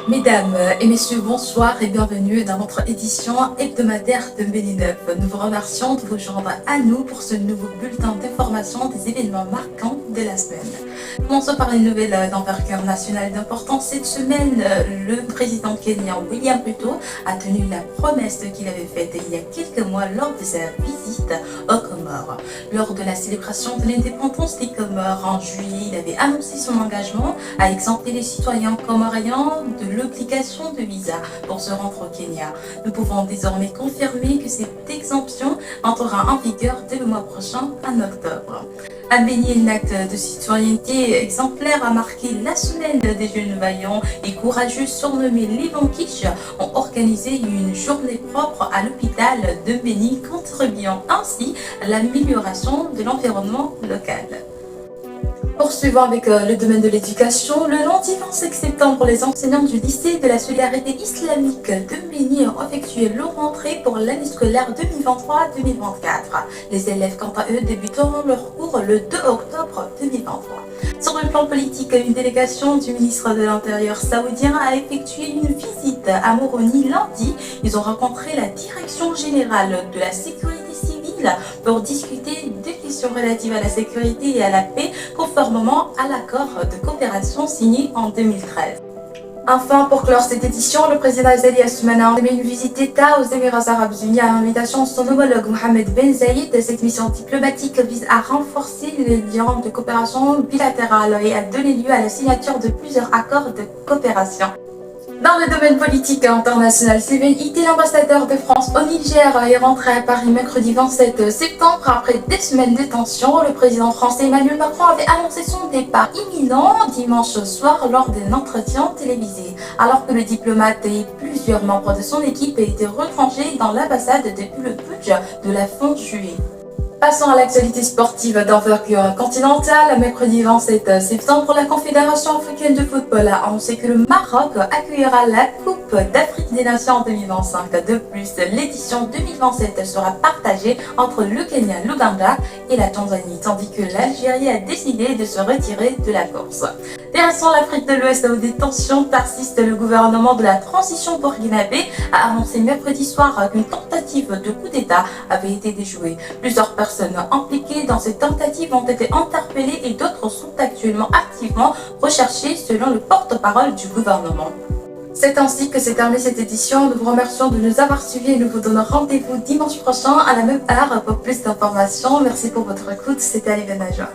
Mesdames et messieurs, bonsoir et bienvenue dans notre édition hebdomadaire de Mbéni 9. Nous vous remercions de vous joindre à nous pour ce nouveau bulletin d'information des événements marquants de la semaine. Commençons par une nouvelle d'envergure nationale d'importance. Cette semaine, le président kenyan William Ruto a tenu la promesse qu'il avait faite il y a quelques mois lors de sa visite aux Comores. Lors de la célébration de l'indépendance des Comores en juillet, il avait annoncé son engagement à exempter les citoyens comoriens de l'obligation de visa pour se rendre au Kenya. Nous pouvons désormais confirmer que cette exemption entrera en vigueur dès le mois prochain, en octobre. À Béni, un acte de citoyenneté exemplaire a marqué la semaine des jeunes vaillants et courageux surnommés les Banquiches ont organisé une journée propre à l'hôpital de Béni, contribuant ainsi à l'amélioration de l'environnement local. Poursuivons avec le domaine de l'éducation. Le lundi 25 septembre, les enseignants du lycée de la solidarité islamique de Mbéni ont effectué leur entrée pour l'année scolaire 2023-2024. Les élèves, quant à eux, débuteront leur cours le 2 octobre 2023. Sur le plan politique, une délégation du ministre de l'Intérieur saoudien a effectué une visite à Moroni lundi. Ils ont rencontré la direction générale de la sécurité civile pour discuter des questions relatives à la sécurité et à la paix conformément à l'accord de coopération signé en 2013. Enfin, pour clore cette édition, le président Azali Assoumana a entamé une visite d'État aux Émirats Arabes Unis à l'invitation de son homologue Mohamed Ben Zayed. Cette mission diplomatique vise à renforcer les liens de coopération bilatérale et à donner lieu à la signature de plusieurs accords de coopération. Dans le domaine politique international, Sylvain Ité, l'ambassadeur de France au Niger, est rentré à Paris mercredi 27 septembre après des semaines de tension. Le président français Emmanuel Macron avait annoncé son départ imminent dimanche soir lors d'un entretien télévisé, alors que le diplomate et plusieurs membres de son équipe étaient retranchés dans l'ambassade depuis le putsch de la fin juillet. Passons à l'actualité sportive d'envergure continentale. Mercredi 27 septembre, la Confédération africaine de football a annoncé que le Maroc accueillera la Coupe d'Afrique des Nations en 2025. De plus, l'édition 2027 sera partagée entre le Kenya, l'Ouganda et la Tanzanie, tandis que l'Algérie a décidé de se retirer de la course. Délaissant l'Afrique de l'Ouest où des tensions persistent, le gouvernement de la transition burkinabé a annoncé mercredi soir qu'une tentative de coup d'État avait été déjouée. Plusieurs personnes impliquées dans cette tentative ont été interpellées et d'autres sont actuellement activement recherchées selon le porte-parole du gouvernement. C'est ainsi que s'est terminée cette édition. Nous vous remercions de nous avoir suivis et nous vous donnons rendez-vous dimanche prochain à la même heure pour plus d'informations. Merci pour votre écoute. C'était Ali Benajwa.